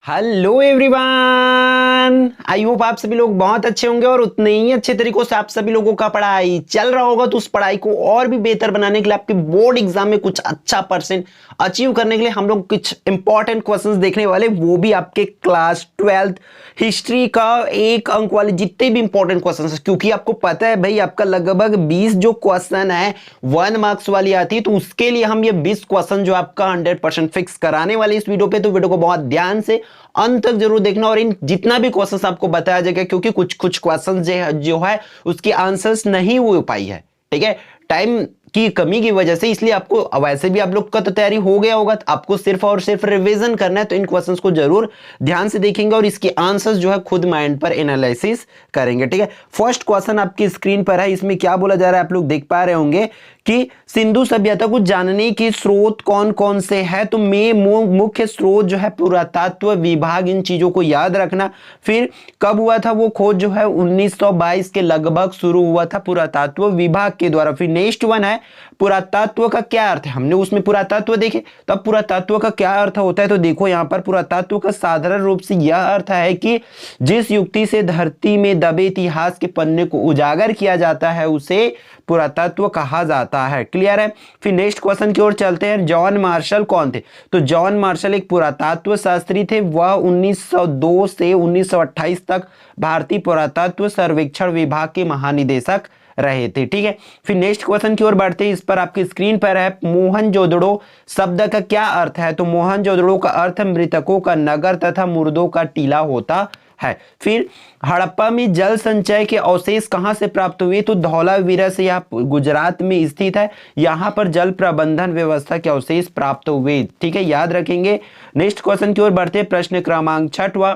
Hello everyone, I hope आप सभी लोग बहुत अच्छे होंगे और उतने ही अच्छे तरीकों से आप सभी लोगों का पढ़ाई चल रहा होगा। तो उस पढ़ाई को और भी बेहतर बनाने के लिए आपके बोर्ड एग्जाम में कुछ अच्छा परसेंट अचीव करने के लिए हम लोग कुछ इंपॉर्टेंट क्वेश्चंस देखने वाले, वो भी आपके क्लास 12th हिस्ट्री का 1 अंक वाले जितने भी इंपॉर्टेंट क्वेश्चन है। क्योंकि आपको पता है भाई, आपका लगभग 20 जो क्वेश्चन है 1 मार्क्स वाली आती है, तो उसके लिए हम ये 20 क्वेश्चन जो आपका 100% फिक्स कराने वाले इस वीडियो पे। तो वीडियो को बहुत ध्यान से अंत तक जरूर देखना और इन जितना भी क्वेश्चंस आपको बताया जाएगा, क्योंकि कुछ कुछ क्वेश्चंस जो है उसकी आंसर्स नहीं हो पाई है, ठीक है, टाइम की कमी की वजह से। इसलिए आपको वैसे भी आप लोग का तो तैयारी हो गया होगा, तो आपको सिर्फ और सिर्फ रिवीजन करना है। तो इन क्वेश्चंस को जरूर ध्यान से देखेंगे और इसके आंसर्स जो है खुद माइंड पर एनालिसिस करेंगे, ठीक है। फर्स्ट क्वेश्चन आपकी स्क्रीन पर है। इसमें क्या बोला जा रहा है आप लोग देख पा रहे होंगे कि सिंधु सभ्यता को जानने के स्रोत कौन कौन से हैं। तो मुख्य स्रोत जो है पुरातत्व विभाग, इन चीजों को याद रखना। फिर कब हुआ था वो खोज जो है 1922 के लगभग शुरू हुआ था पुरातत्व विभाग के द्वारा। फिर नेक्स्ट वन है पुरातत्व का क्या अर्थ है। हमने उसमें पुरातत्व देखे, तो अब पुरातत्व का क्या अर्थ होता है। तो देखो यहाँ पर पुरातत्व का साधारण रूप से यह अर्थ है कि जिस युक्ति से धरती में दबे इतिहास के पन्ने को उजागर किया जाता है उसे पुरातत्व कहा जाता है। क्लियर है। फिर नेक्स्ट क्वेश्चन की ओर चलते हैं। जॉन मार्शल कौन थे। तो जॉन मार्शल एक पुरातत्व शास्त्री थे। वह 1902 से 1928 तक भारतीय पुरातत्व सर्वेक्षण विभाग के महानिदेशक रहे थे, ठीक है। फिर नेक्स्ट क्वेश्चन की ओर बढ़ते हैं। इस पर आपकी स्क्रीन पर है मोहनजोदड़ो शब्द का क्या अर्थ है। तो मोहनजोदड़ो का अर्थ मृतकों का नगर तथा मुर्दों का टीला होता है। फिर हड़प्पा में जल संचय के अवशेष कहां से प्राप्त हुए। तो धौलावीरा से, यह गुजरात में स्थित है। यहां पर जल प्रबंधन व्यवस्था के अवशेष प्राप्त हुए, ठीक है, याद रखेंगे। नेक्स्ट क्वेश्चन की ओर बढ़ते हैं। प्रश्न क्रमांक 6वां।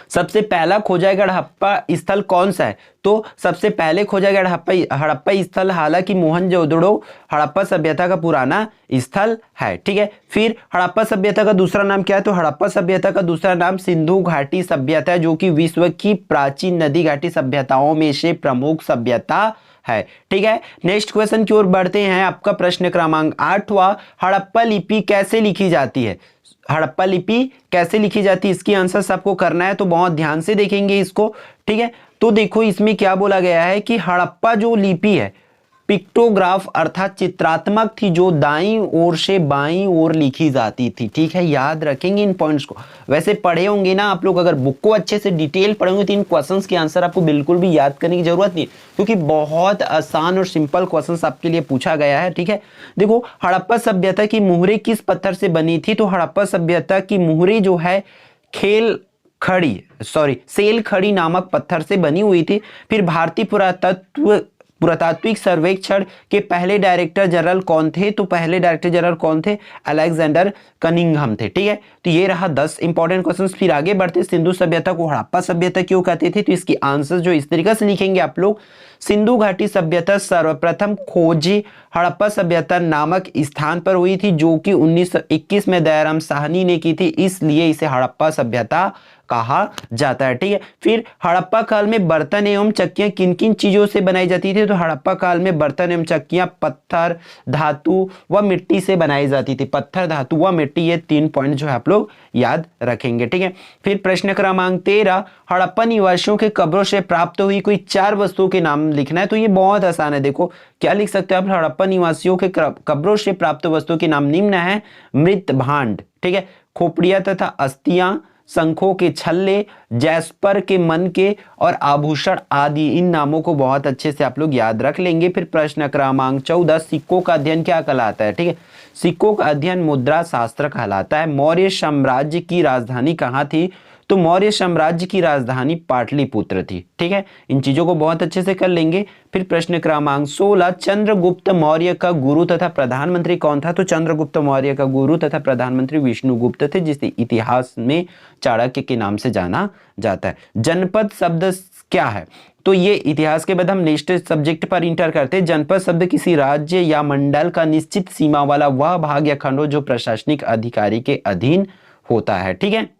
सबसे पहला खोजा गया हड़प्पा स्थल कौन सा है। तो सबसे पहले खोजा गया हड़प्पा स्थल, हालांकि मोहनजोदड़ो हड़प्पा सभ्यता का पुराना स्थल है, ठीक है। फिर हड़प्पा सभ्यता का दूसरा नाम क्या है। तो हड़प्पा सभ्यता का दूसरा नाम सिंधु घाटी सभ्यता है, जो कि विश्व की प्राचीन नदी घाटी सभ्यताओं में से प्रमुख सभ्यता है, ठीक है। नेक्स्ट क्वेश्चन की ओर बढ़ते हैं। आपका प्रश्न क्रमांक 8वां। हड़प्पा लिपि कैसे लिखी जाती है। हड़प्पा लिपि कैसे लिखी जाती है, इसकी आंसर्स आपको करना है, तो बहुत ध्यान से देखेंगे इसको, ठीक है। तो देखो इसमें क्या बोला गया है कि हड़प्पा जो लिपि है पिक्टोग्राफ अर्थात चित्रात्मक थी, जो दाईं ओर से बाईं ओर लिखी जाती थी, ठीक है। याद रखेंगे इन पॉइंट्स को। वैसे पढ़े होंगे ना आप लोग, अगर बुक को अच्छे से डिटेल पढ़ेंगे तो इन क्वेश्चंस के आंसर आपको बिल्कुल भी याद करने की जरूरत नहीं है, क्योंकि बहुत आसान और सिंपल क्वेश्चंस आपके लिए पूछा गया है, ठीक है। देखो हड़प्पा सभ्यता की मुहरें किस पत्थर से बनी थी। तो हड़प्पा सभ्यता की मुहरें जो है सेल खड़ी नामक पत्थर से बनी हुई थी। फिर भारतीय पुरातात्विक सर्वेक्षण के पहले डायरेक्टर जनरल कौन थे। तो पहले डायरेक्टर जनरल कौन थे, अलेक्जेंडर कनिंघम थे, ठीक है। तो ये रहा 10 इंपॉर्टेंट क्वेश्चंस। फिर आगे बढ़ते। सिंधु सभ्यता को हड़प्पा सभ्यता क्यों कहते थे। तो इसकी आंसर जो इस तरीके से लिखेंगे आप लोग। सिंधु घाटी सभ्यता सर्वप्रथम खोजी हड़प्पा सभ्यता नामक स्थान पर हुई थी, जो कि 1921 में दयाराम साहनी ने की थी, इसलिए इसे हड़प्पा सभ्यता कहा जाता है, ठीक है। फिर हड़प्पा काल में बर्तन एवं चक्कियां किन किन चीजों से बनाई जाती थी। तो हड़प्पा काल में बर्तन एवं चक्कियां पत्थर, धातु व मिट्टी से बनाई जाती थी। पत्थर, धातु व मिट्टी, ये 3 पॉइंट जो है आप लोग याद रखेंगे, ठीक है। फिर प्रश्न क्रमांक 13। हड़प्पा निवासियों के कब्रों से प्राप्त हुई कोई 4 वस्तुओं के नाम लिखना है। तो ये बहुत आसान है। देखो क्या लिख सकते हो आप। हड़प्पा निवासियों के कब्रों से प्राप्त वस्तुओं के नाम निम्न है। मृत भांड, ठीक है, खोपड़ियां तथा अस्थियां, शंखों के छल्ले, जैस्पर के मन के और आभूषण आदि। इन नामों को बहुत अच्छे से आप लोग याद रख लेंगे। फिर प्रश्न क्रमांक 14। सिक्कों का अध्ययन क्या कहलाता है, ठीक है। सिक्कों का अध्ययन मुद्रा शास्त्र कहलाता है। मौर्य साम्राज्य की राजधानी कहाँ थी। तो मौर्य साम्राज्य की राजधानी पाटलिपुत्र थी, ठीक है। इन चीजों को बहुत अच्छे से कर लेंगे। फिर प्रश्न क्रमांक 16। चंद्रगुप्त मौर्य का गुरु तथा प्रधानमंत्री कौन था। तो चंद्रगुप्त मौर्य का गुरु तथा प्रधानमंत्री विष्णुगुप्त थे, जिसे इतिहास में चाणक्य के नाम से जाना जाता है। जनपद शब्द क्या है। तो ये इतिहास के बाद हम नेक्स्ट सब्जेक्ट पर इंटर करते हैं। जनपद शब्द किसी राज्य या मंडल का निश्चित सीमा वाला वह भाग या खंड जो प्रशासनिक अधिकारी के अधीन होता है, ठीक है।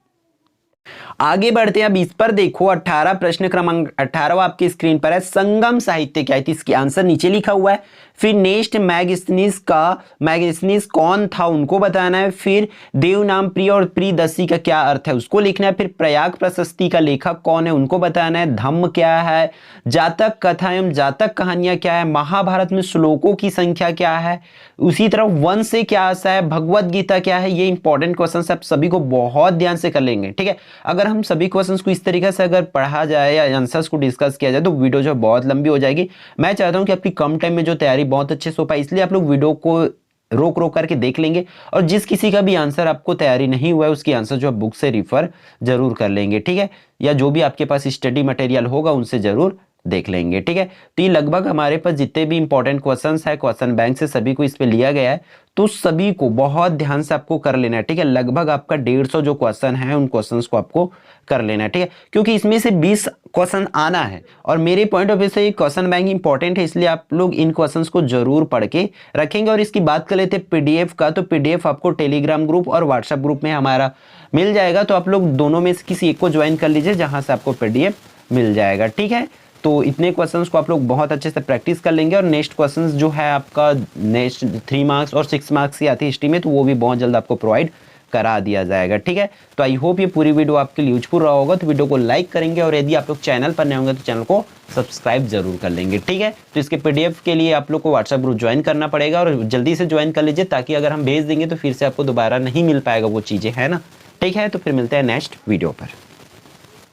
आगे बढ़ते हैं। अब इस पर देखो 18 प्रश्न क्रमांक 18 आपकी स्क्रीन पर है। संगम साहित्य क्या है। इसकी आंसर नीचे लिखा हुआ है। फिर नेक्स्ट मैगस्थनीज कौन था उनको बताना है। फिर देवनाम प्रिय और प्रियदर्शी का क्या अर्थ है उसको लिखना है। फिर प्रयाग प्रशस्ति का लेखक कौन है उनको बताना है। धम्म क्या है, जातक कथा एवं जातक कहानियां क्या है, महाभारत में श्लोकों की संख्या क्या है, उसी तरह वन से क्या आशा है, भगवत गीता क्या है। ये इंपॉर्टेंट क्वेश्चन आप सभी को बहुत ध्यान से कर लेंगे, ठीक है। अगर हम सभी क्वेश्चंस को इस तरीके से अगर पढ़ा जाए या आंसर्स को डिस्कस किया जाए तो वीडियो जो बहुत लंबी हो जाएगी। मैं चाहता हूं कि आपकी कम टाइम में जो तैयारी बहुत अच्छे से हो पाए, इसलिए आप लोग वीडियो को रोक रोक करके देख लेंगे। और जिस किसी का भी आंसर आपको तैयारी नहीं हुआ है उसकी आंसर जो आप बुक से रिफर जरूर कर लेंगे, ठीक है, या जो भी आपके पास स्टडी मटेरियल होगा उनसे जरूर देख लेंगे, ठीक है। तो ये लगभग हमारे पास जितने भी इंपॉर्टेंट क्वेश्चंस है क्वेश्चन बैंक से सभी को इस पे लिया गया है, तो सभी को बहुत ध्यान से आपको कर लेना है, ठीक है। लगभग आपका 150 जो क्वेश्चन है उन क्वेश्चंस को आपको कर लेना है, ठीक है, क्योंकि इसमें से 20 क्वेश्चन आना है और मेरे पॉइंट ऑफ व्यू से क्वेश्चन बैंक इंपॉर्टेंट है, इसलिए आप लोग इन क्वेश्चंस को जरूर पढ़ के रखेंगे। और इसकी बात कर लेते हैं पीडीएफ का, तो पीडीएफ आपको टेलीग्राम ग्रुप और व्हाट्सएप ग्रुप में हमारा मिल जाएगा, तो आप लोग दोनों में से किसी एक को ज्वाइन कर लीजिए जहां से आपको पीडीएफ मिल जाएगा, ठीक है। तो इतने क्वेश्चंस को आप लोग बहुत अच्छे से प्रैक्टिस कर लेंगे और नेक्स्ट क्वेश्चंस जो है आपका नेक्स्ट 3 मार्क्स और 6 मार्क्स की आती है हिस्ट्री में, तो वो भी बहुत जल्द आपको प्रोवाइड करा दिया जाएगा, ठीक है। तो आई होप ये पूरी वीडियो आपके लिए यूजफुल रहा होगा। तो वीडियो को लाइक करेंगे और यदि आप लोग चैनल पर नए होंगे तो चैनल को सब्सक्राइब जरूर कर लेंगे, ठीक है। तो इसके पीडीएफ के लिए आप लोग को व्हाट्सएप ग्रुप ज्वाइन करना पड़ेगा और जल्दी से ज्वाइन कर लीजिए, ताकि अगर हम भेज देंगे तो फिर से आपको दोबारा नहीं मिल पाएगा वो चीज़ें, है ना, ठीक है। तो फिर मिलते हैं नेक्स्ट वीडियो पर।